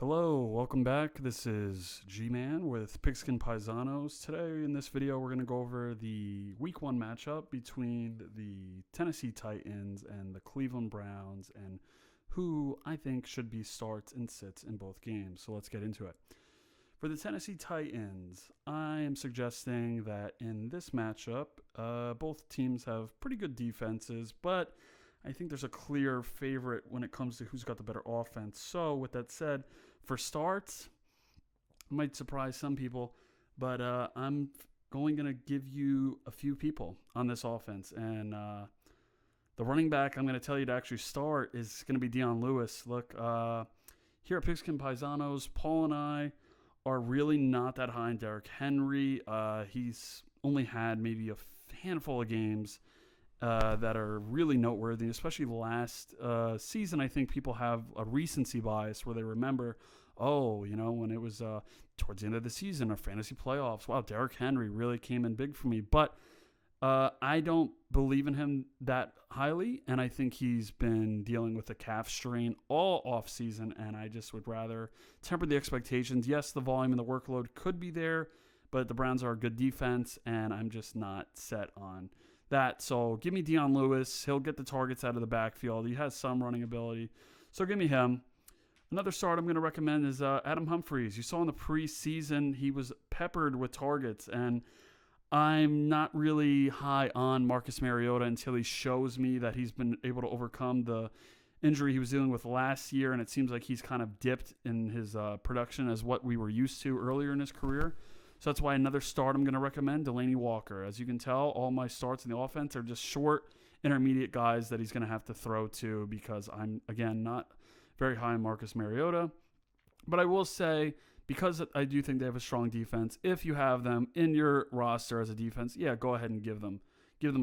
Hello, welcome back. This is G-Man with Pigskin Paisanos. Today in this video we're going to go over the Week 1 matchup between the Tennessee Titans and the Cleveland Browns and who I think should be starts and sits in both games. So let's get into it. For the Tennessee Titans, I am suggesting that in this matchup, both teams have pretty good defenses, but I think there's a clear favorite when it comes to who's got the better offense. So with that said, for starts, might surprise some people, but I'm going to give you a few people on this offense. And the running back I'm going to tell you to actually start is going to be Dion Lewis. Look, here at Pigskin Paisanos, Paul and I are really not that high on Derrick Henry. He's only had maybe a handful of games that are really noteworthy, especially last season. I think people have a recency bias where they remember, when it was towards the end of the season or fantasy playoffs, wow, Derrick Henry really came in big for me. But I don't believe in him that highly, and I think he's been dealing with a calf strain all offseason, and I just would rather temper the expectations. Yes, the volume and the workload could be there, but the Browns are a good defense, and I'm just not set on that. So give me Dion Lewis. He'll get the targets out of the backfield. He has some running ability. So give me him. Another start I'm going to recommend is Adam Humphries. You saw in the preseason he was peppered with targets, and I'm not really high on Marcus Mariota until he shows me that he's been able to overcome the injury he was dealing with last year, and it seems like he's kind of dipped in his production as what we were used to earlier in his career. So that's why another start I'm going to recommend, Delanie Walker. As you can tell, all my starts in the offense are just short, intermediate guys that he's going to have to throw to because I'm, again, not very high on Marcus Mariota. But I will say, because I do think they have a strong defense, if you have them in your roster as a defense, yeah, go ahead and give them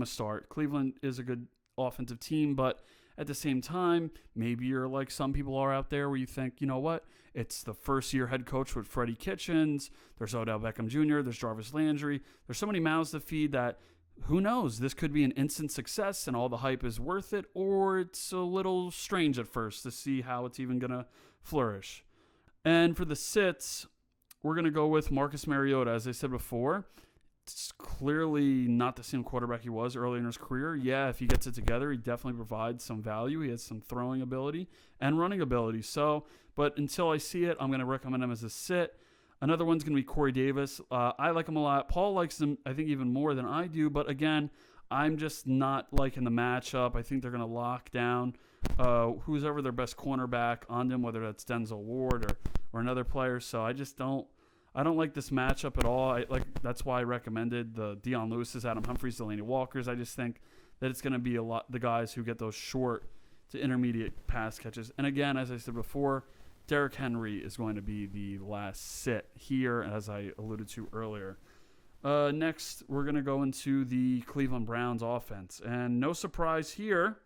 a start. Cleveland is a good offensive team, but at the same time, maybe you're like some people are out there where you think, you know what, it's the first-year head coach with Freddie Kitchens, there's Odell Beckham Jr., there's Jarvis Landry, there's so many mouths to feed that who knows, this could be an instant success and all the hype is worth it, or it's a little strange at first to see how it's even going to flourish. And for the sits, we're going to go with Marcus Mariota. As I said before, it's clearly not the same quarterback he was early in his career. Yeah, if he gets it together, he definitely provides some value. He has some throwing ability and running ability. So, but until I see it, I'm going to recommend him as a sit. Another one's going to be Corey Davis. I like him a lot. Paul likes him, I think, even more than I do. But again, I'm just not liking the matchup. I think they're going to lock down who's ever their best cornerback on them, whether that's Denzel Ward or another player. So I don't like this matchup at all. That's why I recommended the Dion Lewis's, Adam Humphries, Delanie Walker's. I just think that it's going to be a lot the guys who get those short to intermediate pass catches. And again, as I said before, Derrick Henry is going to be the last sit here, as I alluded to earlier. Next, we're going to go into the Cleveland Browns offense. And no surprise here,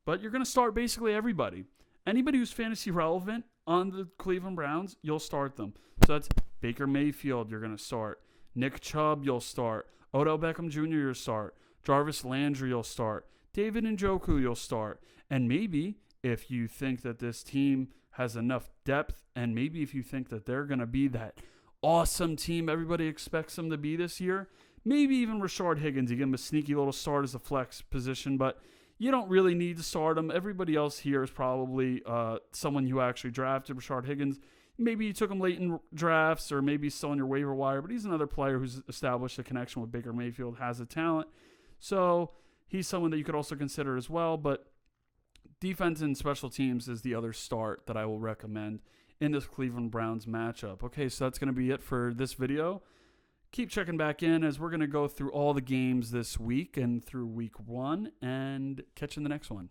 but you're going to start basically everybody. Anybody who's fantasy relevant on the Cleveland Browns, you'll start them. So that's Baker Mayfield, you're going to start. Nick Chubb, you'll start. Odell Beckham Jr., you'll start. Jarvis Landry, you'll start. David Njoku, you'll start. And maybe if you think that this team has enough depth, and maybe if you think that they're going to be that awesome team everybody expects them to be this year, maybe even Rashard Higgins, you give him a sneaky little start as a flex position, but you don't really need to start him. Everybody else here is probably someone you actually drafted. Rashard Higgins, maybe you took him late in drafts, or maybe he's still on your waiver wire, but he's another player who's established a connection with Baker Mayfield, has the talent. So he's someone that you could also consider as well, but defense and special teams is the other start that I will recommend in this Cleveland Browns matchup. Okay, so that's going to be it for this video. Keep checking back in as we're going to go through all the games this week and through week 1, and catch you in the next one.